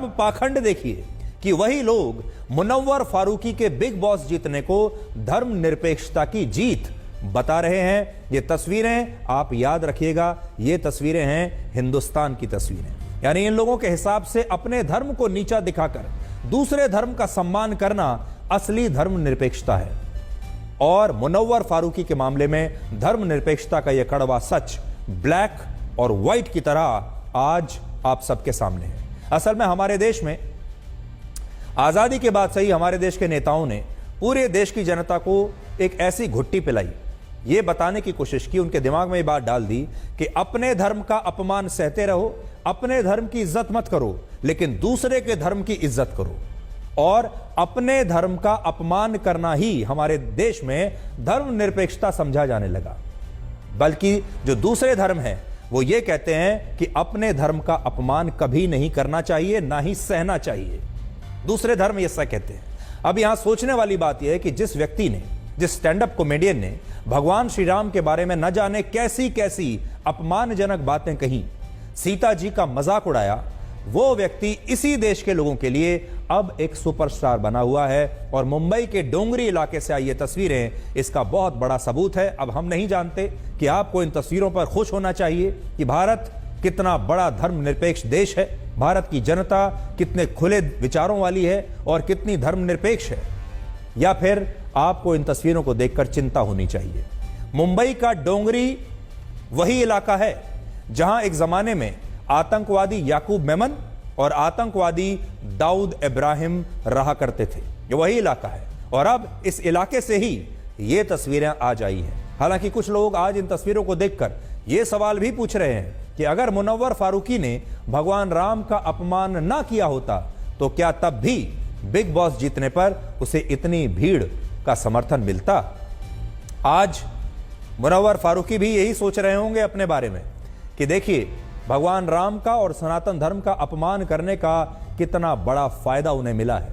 अब पाखंड देखिए कि वही लोग मुनव्वर फारूकी के बिग बॉस जीतने को धर्मनिरपेक्षता की जीत बता रहे हैं। ये तस्वीरें आप याद रखिएगा, ये तस्वीरें हैं हिंदुस्तान की तस्वीरें। यानी इन लोगों के हिसाब से अपने धर्म को नीचा दिखाकर दूसरे धर्म का सम्मान करना असली धर्मनिरपेक्षता है। और मुनव्वर फारूकी के मामले में धर्मनिरपेक्षता का यह कड़वा सच ब्लैक और व्हाइट की तरह आज आप सबके सामने है। असल में हमारे देश में आजादी के बाद से ही हमारे देश के नेताओं ने पूरे देश की जनता को एक ऐसी घुट्टी पिलाई, ये बताने की कोशिश की, उनके दिमाग में ये बात डाल दी कि अपने धर्म का अपमान सहते रहो, अपने धर्म की इज्जत मत करो, लेकिन दूसरे के धर्म की इज्जत करो। और अपने धर्म का अपमान करना ही हमारे देश में धर्मनिरपेक्षता समझा जाने लगा। बल्कि जो दूसरे धर्म हैं वो ये कहते हैं कि अपने धर्म का अपमान कभी नहीं करना चाहिए, ना ही सहना चाहिए। दूसरे धर्म ये ऐसा कहते हैं। अब यहां सोचने वाली बात यह है कि जिस व्यक्ति ने, जिस स्टैंड अप कॉमेडियन ने भगवान श्री राम के बारे में न जाने कैसी कैसी अपमानजनक बातें कही, सीता जी का मजाक उड़ाया, वो व्यक्ति इसी देश के लोगों के लिए अब एक सुपरस्टार बना हुआ है। और मुंबई के डोंगरी इलाके से आई ये तस्वीरें इसका बहुत बड़ा सबूत है। अब हम नहीं जानते कि आपको इन तस्वीरों पर खुश होना चाहिए कि भारत कितना बड़ा धर्मनिरपेक्ष देश है, भारत की जनता कितने खुले विचारों वाली है और कितनी धर्मनिरपेक्ष है, या फिर आपको इन तस्वीरों को देखकर चिंता होनी चाहिए। मुंबई का डोंगरी वही इलाका है जहां एक जमाने में आतंकवादी याकूब मेमन और आतंकवादी दाऊद इब्राहिम रहा करते थे। ये वही इलाका है और अब इस इलाके से ही ये तस्वीरें आज आई हैं। हालांकि कुछ लोग आज इन तस्वीरों को देखकर ये सवाल भी पूछ रहे हैं कि अगर मुनव्वर फारूकी ने भगवान राम का अपमान ना किया होता तो क्या तब भी बिग बॉस जीतने पर उसे इतनी भीड़ का समर्थन मिलता? आज मुनव्वर फारूकी भी यही सोच रहे होंगे अपने बारे में कि देखिए भगवान राम का और सनातन धर्म का अपमान करने का कितना बड़ा फायदा उन्हें मिला है।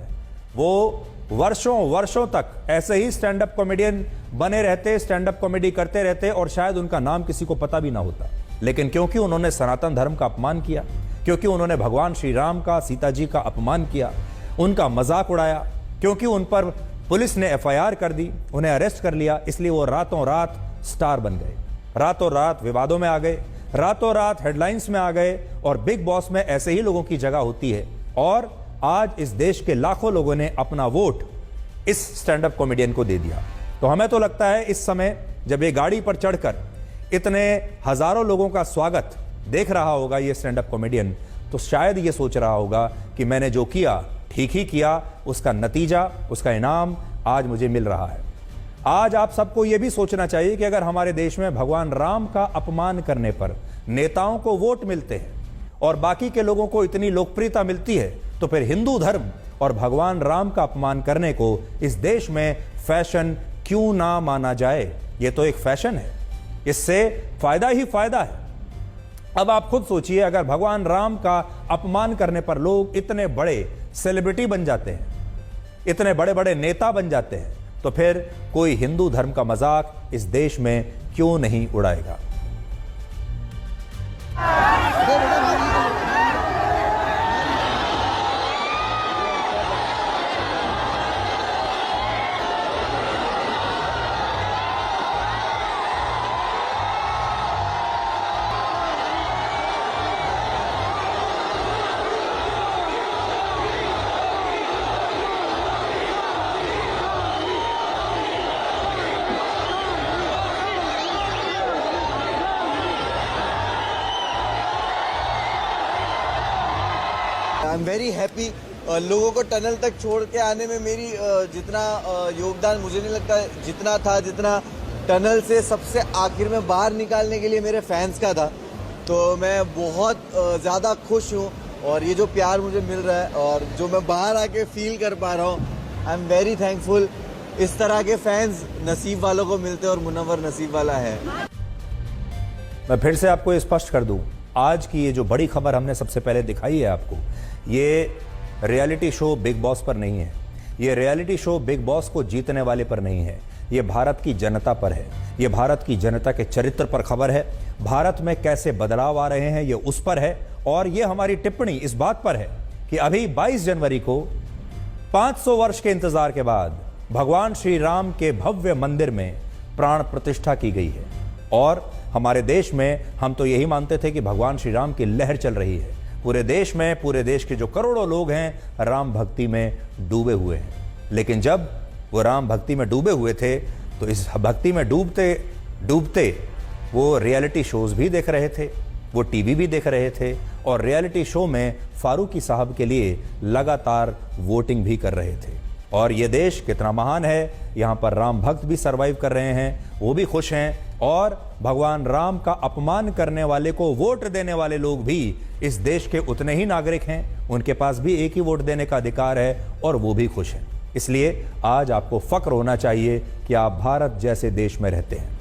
वो वर्षों वर्षों तक ऐसे ही स्टैंड अप कॉमेडियन बने रहते, स्टैंड अप कॉमेडी करते रहते और शायद उनका नाम किसी को पता भी ना होता। लेकिन क्योंकि उन्होंने सनातन धर्म का अपमान किया, क्योंकि उन्होंने भगवान श्री राम का, सीता जी का अपमान किया, उनका मजाक उड़ाया, क्योंकि उन पर पुलिस ने FIR कर दी, उन्हें अरेस्ट कर लिया, इसलिए वो रातों रात स्टार बन गए, रातों रात विवादों में आ गए, रातों रात हेडलाइंस में आ गए। और बिग बॉस में ऐसे ही लोगों की जगह होती है। और आज इस देश के लाखों लोगों ने अपना वोट इस स्टैंड अप कॉमेडियन को दे दिया। तो हमें तो लगता है इस समय जब ये गाड़ी पर चढ़कर इतने हजारों लोगों का स्वागत देख रहा होगा ये स्टैंड अप कॉमेडियन, तो शायद ये सोच रहा होगा कि मैंने जो किया ठीक ही किया, उसका नतीजा, उसका इनाम आज मुझे मिल रहा है। आज आप सबको यह भी सोचना चाहिए कि अगर हमारे देश में भगवान राम का अपमान करने पर नेताओं को वोट मिलते हैं और बाकी के लोगों को इतनी लोकप्रियता मिलती है, तो फिर हिंदू धर्म और भगवान राम का अपमान करने को इस देश में फैशन क्यों ना माना जाए? यह तो एक फैशन है, इससे फायदा ही फायदा है। अब आप खुद सोचिए, अगर भगवान राम का अपमान करने पर लोग इतने बड़े सेलिब्रिटी बन जाते हैं, इतने बड़े बड़े नेता बन जाते हैं, तो फिर कोई हिंदू धर्म का मजाक इस देश में क्यों नहीं उड़ाएगा? I am very happy. लोगों को टनल तक छोड़ के आने में मेरी जितना योगदान मुझे नहीं लगता जितना था, जितना टनल से सबसे आखिर में बाहर निकालने के लिए मेरे फैंस का था। तो मैं बहुत ज़्यादा खुश हूँ और ये जो प्यार मुझे मिल रहा है और जो मैं बाहर आके फील कर पा रहा हूँ, आई एम वेरी थैंकफुल। इस तरह के फैंस नसीब वालों को मिलते हैं और मुनव्वर नसीब वाला है। मैं फिर से आपको स्पष्ट कर दूं, आज की ये जो बड़ी खबर हमने सबसे पहले दिखाई है आपको, ये रियलिटी शो बिग बॉस पर नहीं है। ये रियलिटी शो बिग बॉस को जीतने वाले पर नहीं है, ये भारत की जनता पर है। ये भारत की जनता के चरित्र पर खबर है। भारत में कैसे बदलाव आ रहे हैं ये उस पर है। और ये हमारी टिप्पणी इस बात पर है कि अभी 22 जनवरी को 500 वर्ष के इंतजार के बाद भगवान श्री राम के भव्य मंदिर में प्राण प्रतिष्ठा की गई है। और हमारे देश में हम तो यही मानते थे कि भगवान श्री राम की लहर चल रही है पूरे देश में। पूरे देश के जो करोड़ों लोग हैं राम भक्ति में डूबे हुए हैं। लेकिन जब वो राम भक्ति में डूबे हुए थे तो इस भक्ति में डूबते डूबते वो रियलिटी शोज भी देख रहे थे, वो टीवी भी देख रहे थे और रियलिटी शो में फारूकी साहब के लिए लगातार वोटिंग भी कर रहे थे। और ये देश कितना महान है, यहाँ पर राम भक्त भी सरवाइव कर रहे हैं, वो भी खुश हैं। और भगवान राम का अपमान करने वाले को वोट देने वाले लोग भी इस देश के उतने ही नागरिक हैं, उनके पास भी एक ही वोट देने का अधिकार है और वो भी खुश हैं। इसलिए आज आपको फक्र होना चाहिए कि आप भारत जैसे देश में रहते हैं।